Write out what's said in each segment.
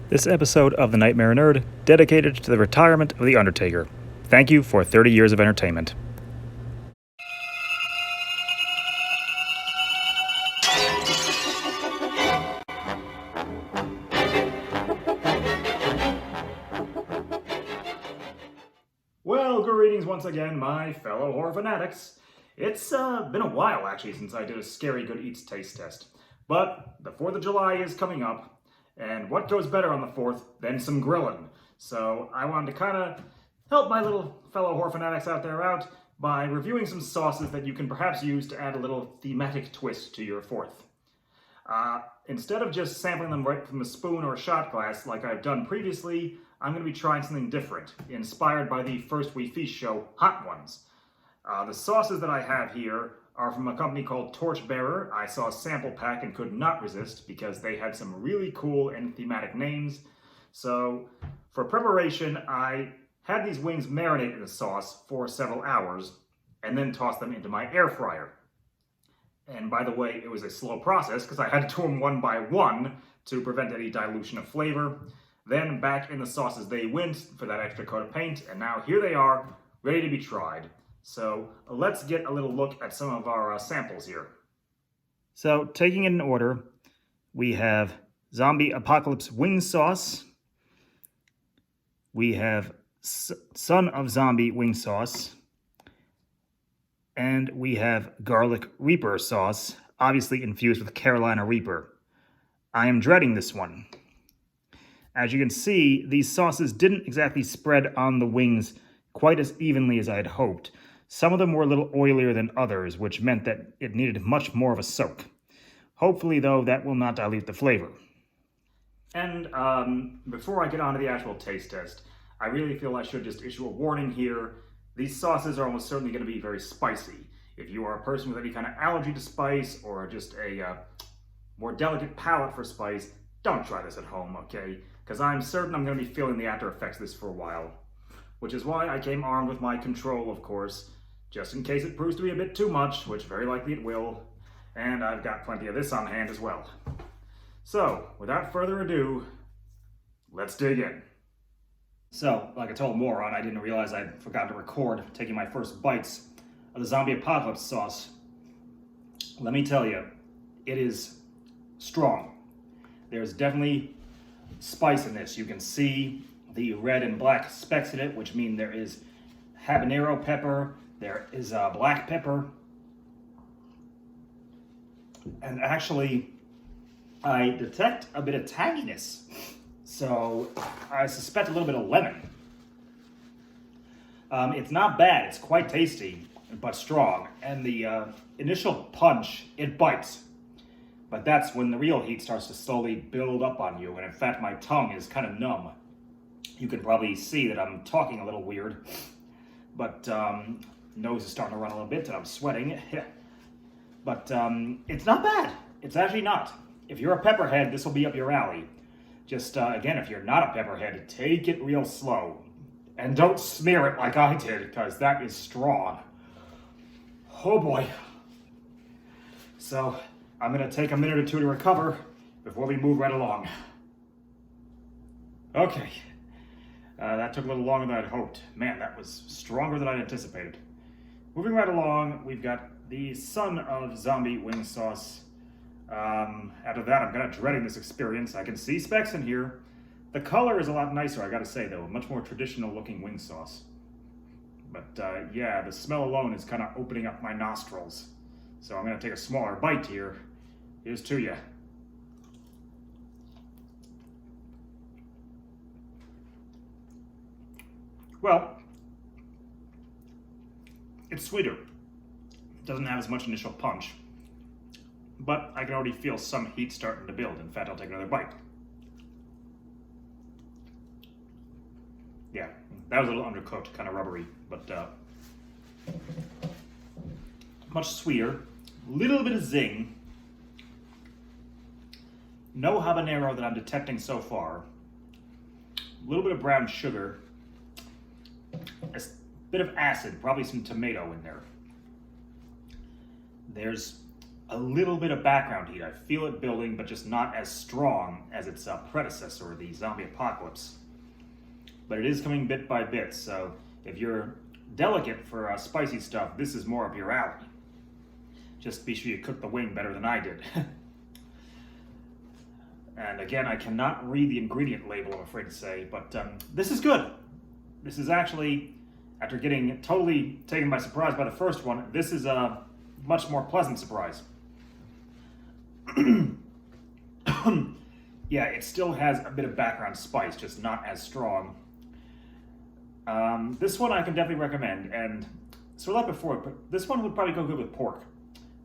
This episode of The Nightmare Nerd dedicated to the retirement of The Undertaker. Thank you for 30 years of entertainment. Well, greetings once again, my fellow horror fanatics. It's been a while, actually, since I did a scary good eats taste test. But the 4th of July is coming up, and what goes better on the 4th than some grilling? So I wanted to kind of help my little fellow horror fanatics out there out by reviewing some sauces that you can perhaps use to add a little thematic twist to your 4th. Instead of just sampling them right from a spoon or a shot glass like I've done previously, I'm going to be trying something different, inspired by the First We Feast show, Hot Ones. The sauces that I have here are from a company called Torchbearer. I saw a sample pack and could not resist because they had some really cool and thematic names. So for preparation, I had these wings marinate in the sauce for several hours and then tossed them into my air fryer. And by the way, it was a slow process because I had to do them one by one to prevent any dilution of flavor. Then back in the sauces they went for that extra coat of paint, and now here they are, ready to be tried. So let's get a little look at some of our samples here. So taking it in order, we have Zombie Apocalypse wing sauce. We have Son of Zombie wing sauce. And we have Garlic Reaper sauce, obviously infused with Carolina Reaper. I am dreading this one. As you can see, these sauces didn't exactly spread on the wings quite as evenly as I had hoped. Some of them were a little oilier than others, which meant that it needed much more of a soak. Hopefully, though, that will not dilute the flavor. And before I get on to the actual taste test, I really feel I should just issue a warning here. These sauces are almost certainly going to be very spicy. If you are a person with any kind of allergy to spice or just a more delicate palate for spice, don't try this at home, okay? Because I'm certain I'm going to be feeling the after effects of this for a while. Which is why I came armed with my control, of course, just in case it proves to be a bit too much, which very likely it will. And I've got plenty of this on hand as well. So, without further ado, let's dig in. So, like a total moron, I didn't realize I'd forgotten to record taking my first bites of the Zombie Apocalypse sauce. Let me tell you, it is strong. There's definitely spice in this. You can see the red and black specks in it, which mean there is habanero pepper, there is black pepper, and actually I detect a bit of tanginess. So I suspect a little bit of lemon. It's not bad, it's quite tasty, but strong. And the initial punch, it bites. But that's when the real heat starts to slowly build up on you. And in fact, my tongue is kind of numb. You can probably see that I'm talking a little weird. But nose is starting to run a little bit and I'm sweating. But it's not bad. It's actually not. If you're a pepperhead, this will be up your alley. Just, again, if you're not a pepperhead, take it real slow. And don't smear it like I did, because that is strong. Oh boy. So, I'm going to take a minute or two to recover before we move right along. Okay. That took a little longer than I'd hoped. Man, that was stronger than I'd anticipated. Moving right along, we've got the Son of Zombie wing sauce. After that, I'm kind of dreading this experience. I can see specks in here. The color is a lot nicer, I gotta say, though. A much more traditional looking wing sauce. But yeah, the smell alone is kind of opening up my nostrils. So I'm gonna take a smaller bite here. Here's to ya. Well, it's sweeter. It doesn't have as much initial punch. But I can already feel some heat starting to build. In fact, I'll take another bite. Yeah, that was a little undercooked, kind of rubbery, but much sweeter. Little bit of zing. No habanero that I'm detecting so far. A little bit of brown sugar. A bit of acid, probably some tomato in there. There's a little bit of background heat. I feel it building, but just not as strong as its predecessor, the zombie apocalypse. But it is coming bit by bit, so if you're delicate for spicy stuff, this is more up your alley. Just be sure you cook the wing better than I did. And again, I cannot read the ingredient label, I'm afraid to say, but this is good. This is actually, after getting totally taken by surprise by the first one, this is a much more pleasant surprise. Yeah, it still has a bit of background spice, just not as strong. This one I can definitely recommend, and so like before, but this one would probably go good with pork.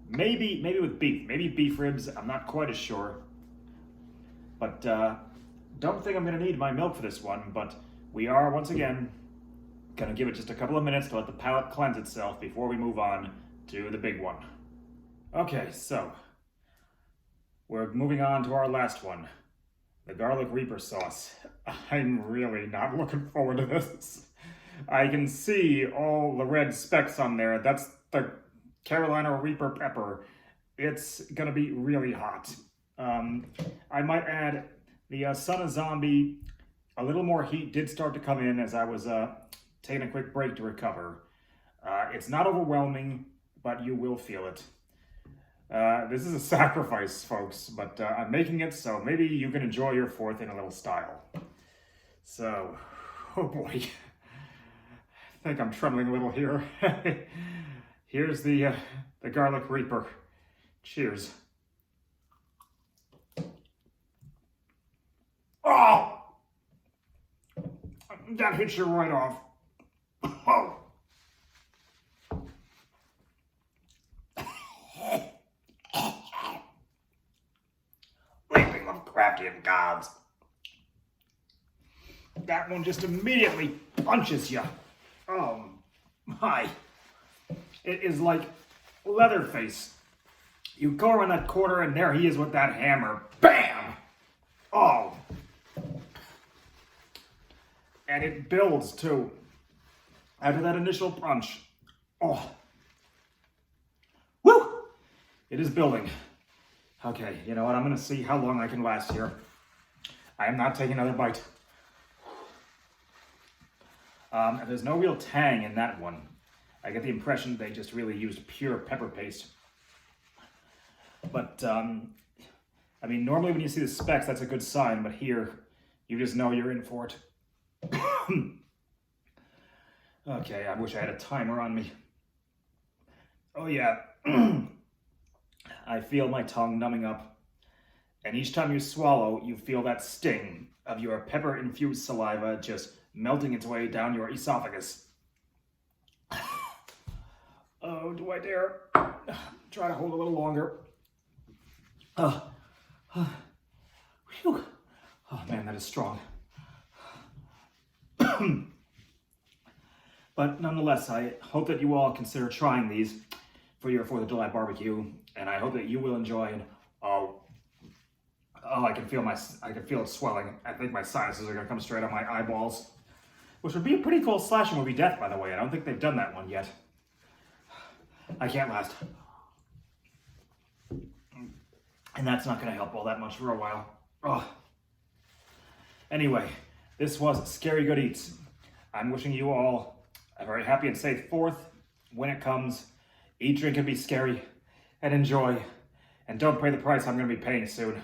Maybe with beef, maybe beef ribs, I'm not quite as sure. But don't think I'm going to need my milk for this one, but we are, once again, going to give it just a couple of minutes to let the palate cleanse itself before we move on to the big one. Okay, so we're moving on to our last one, the garlic reaper sauce. I'm really not looking forward to this. I can see all the red specks on there. That's the Carolina Reaper pepper. It's going to be really hot. I might add the Son of Zombie. A little more heat did start to come in as I was taking a quick break to recover. It's not overwhelming, but you will feel it. This is a sacrifice, folks, but I'm making it so maybe you can enjoy your 4th in a little style. So, oh boy, I think I'm trembling a little here. Here's the garlic reaper. Cheers. Oh! That hits you right off. Oh! Leaping of crafty and gods. That one just immediately punches you. Oh my. It is like Leatherface. You go around that corner and there he is with that hammer. Bam! Oh. And it builds too. After that initial punch. Oh. Woo! It is building. Okay, you know what? I'm going to see how long I can last here. I am not taking another bite. There's no real tang in that one. I get the impression they just really used pure pepper paste. But, I mean, normally when you see the specks, that's a good sign, but here, you just know you're in for it. Okay, I wish I had a timer on me. Oh yeah, I feel my tongue numbing up. And each time you swallow, you feel that sting of your pepper-infused saliva just melting its way down your esophagus. Oh, do I dare? Try to hold a little longer. Whew. Oh man, that is strong. But nonetheless, I hope that you all consider trying these for your 4th of July barbecue, and I hope that you will enjoy it. Oh, I can feel it swelling. I think my sinuses are gonna come straight out my eyeballs, which would be a pretty cool slasher movie death, by the way. I don't think they've done that one yet. I can't last. And that's not gonna help all that much for a while. Oh. Anyway, this was Scary Good Eats. I'm wishing you all a very happy and safe 4th when it comes. Eat, drink, and be scary, and enjoy. And don't pay the price I'm going to be paying soon.